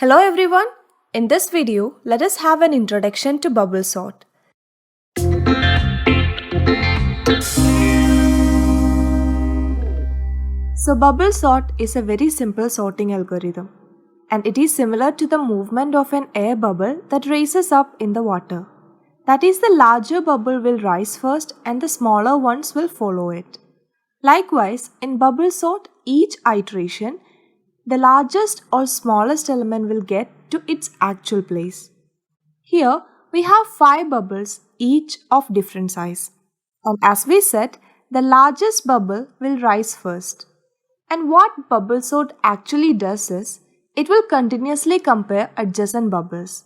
Hello everyone. In this video, let us have an introduction to bubble sort. So bubble sort is a very simple sorting algorithm, and it is similar to the movement of an air bubble that raises up in the water. That is, the larger bubble will rise first and the smaller ones will follow it. Likewise, in bubble sort, each iteration, the largest or smallest element will get to its actual place. Here we have 5 bubbles, each of different size. And as we said, the largest bubble will rise first. And what bubble sort actually does is, it will continuously compare adjacent bubbles.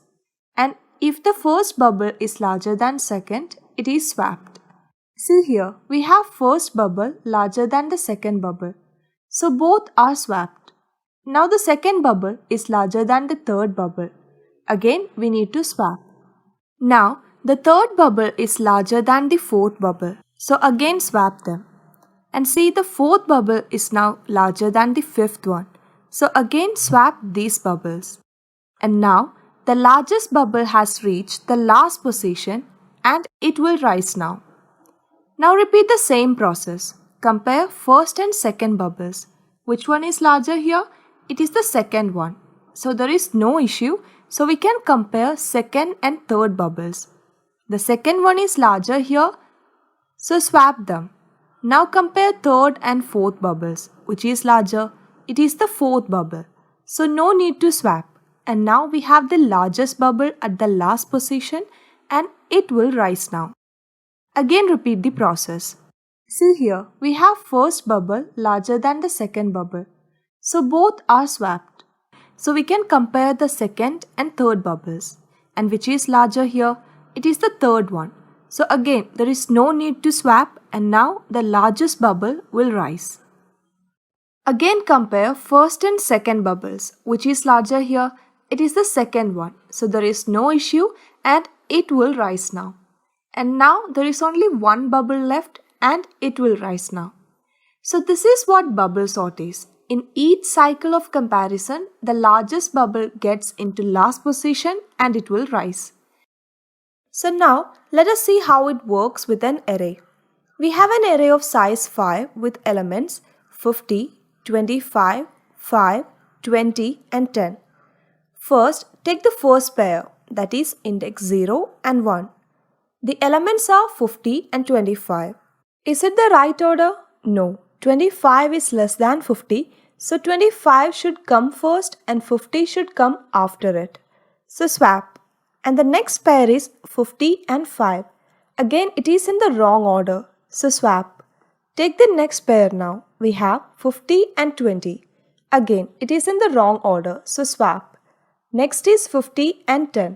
And if the first bubble is larger than second, it is swapped. See here, we have first bubble larger than the second bubble. So both are swapped. Now the second bubble is larger than the third bubble. Again, we need to swap. Now, the third bubble is larger than the fourth bubble. So again swap them. And see, the fourth bubble is now larger than the fifth one. So again swap these bubbles. And now, the largest bubble has reached the last position and it will rise now. Now repeat the same process. Compare first and second bubbles. Which one is larger here? It is the second one. So there is no issue. So we can compare second and third bubbles. The second one is larger here. So swap them. Now compare third and fourth bubbles. Which is larger? It is the fourth bubble. So no need to swap. And now we have the largest bubble at the last position and it will rise now. Again repeat the process. See here, we have first bubble larger than the second bubble. So both are swapped. So we can compare the second and third bubbles. And which is larger here? It is the third one. So again, there is no need to swap and now the largest bubble will rise. Again compare first and second bubbles. Which is larger here? It is the second one. So there is no issue and it will rise now. And now there is only one bubble left and it will rise now. So this is what bubble sort is. In each cycle of comparison, the largest bubble gets into last position and it will rise. So now let us see how it works with an array. We have an array of size 5 with elements 50, 25, 5, 20 and 10. First, take the first pair, that is index 0 and 1. The elements are 50 and 25. Is it the right order? No. 25 is less than 50, so 25 should come first and 50 should come after it. So swap. And the next pair is 50 and 5. Again, it is in the wrong order, so swap. Take the next pair now. We have 50 and 20. Again, it is in the wrong order, so swap. Next is 50 and 10.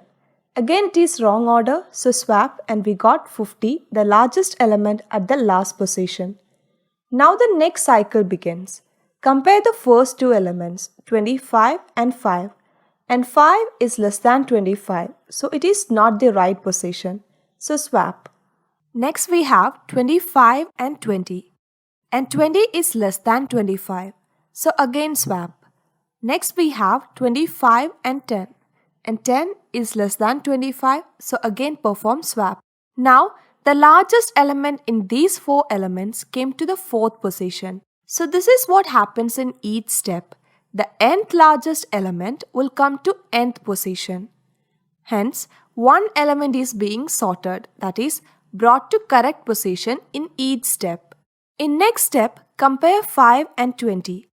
Again, it is wrong order, so swap and we got 50, the largest element at the last position. Now the next cycle begins. Compare the first two elements, 25 and 5. And 5 is less than 25, so it is not the right position. So swap. Next we have 25 and 20. And 20 is less than 25. So again swap. Next we have 25 and 10. And 10 is less than 25, so again perform swap. Now, the largest element in these 4 elements came to the 4th position. So this is what happens in each step. The nth largest element will come to nth position. Hence, one element is being sorted, that is, brought to correct position in each step. In next step, compare 5 and 20.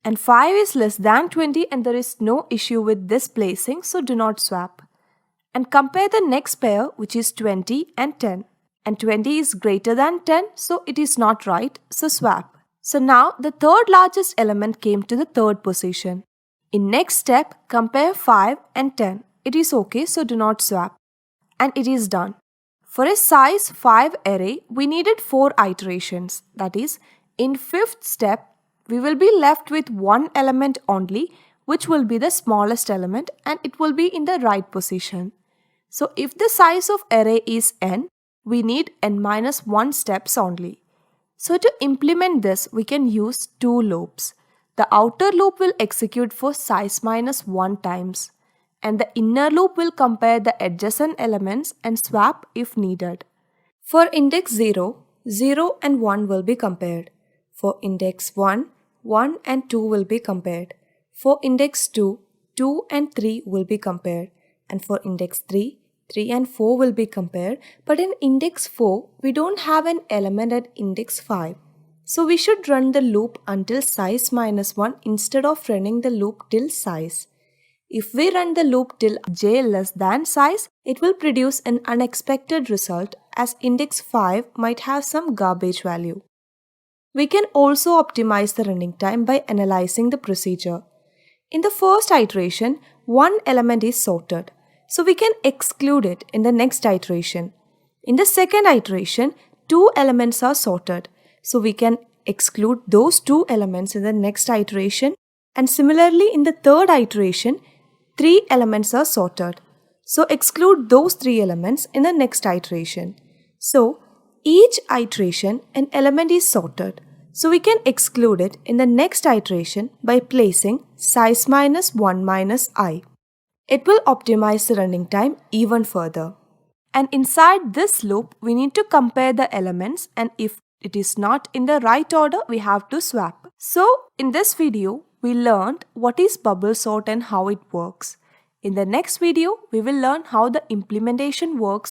And 5 is less than 20 and there is no issue with this placing, so do not swap. And compare the next pair, which is 20 and 10. And 20 is greater than 10, so it is not right, so swap. So now the third largest element came to the third position. In next step, compare 5 and 10. It is okay, so do not swap. And it is done. For a size 5 array, we needed 4 iterations. That is, in 5th step, we will be left with one element only, which will be the smallest element and it will be in the right position. So if the size of array is n, we need n-1 steps only. So to implement this, we can use 2 loops. The outer loop will execute for size minus 1 times, and the inner loop will compare the adjacent elements and swap if needed. For index 0, 0 and 1 will be compared. For index 1, 1 and 2 will be compared. For index 2, 2 and 3 will be compared. And for index 3, 3 and 4 will be compared. But in index 4, we don't have an element at index 5. So we should run the loop until size minus 1 instead of running the loop till size. If we run the loop till j less than size, it will produce an unexpected result as index 5 might have some garbage value. We can also optimize the running time by analyzing the procedure. In the first iteration, one element is sorted, so we can exclude it in the next iteration. In the second iteration, two elements are sorted, so we can exclude those two elements in the next iteration, and similarly in the third iteration, 3 elements are sorted. So exclude those 3 elements in the next iteration. So each iteration an element is sorted. So we can exclude it in the next iteration by placing size minus 1 minus I. It will optimize the running time even further. And inside this loop, we need to compare the elements, and if it is not in the right order, we have to swap. So in this video, we learned what is bubble sort and how it works. In the next video, we will learn how the implementation works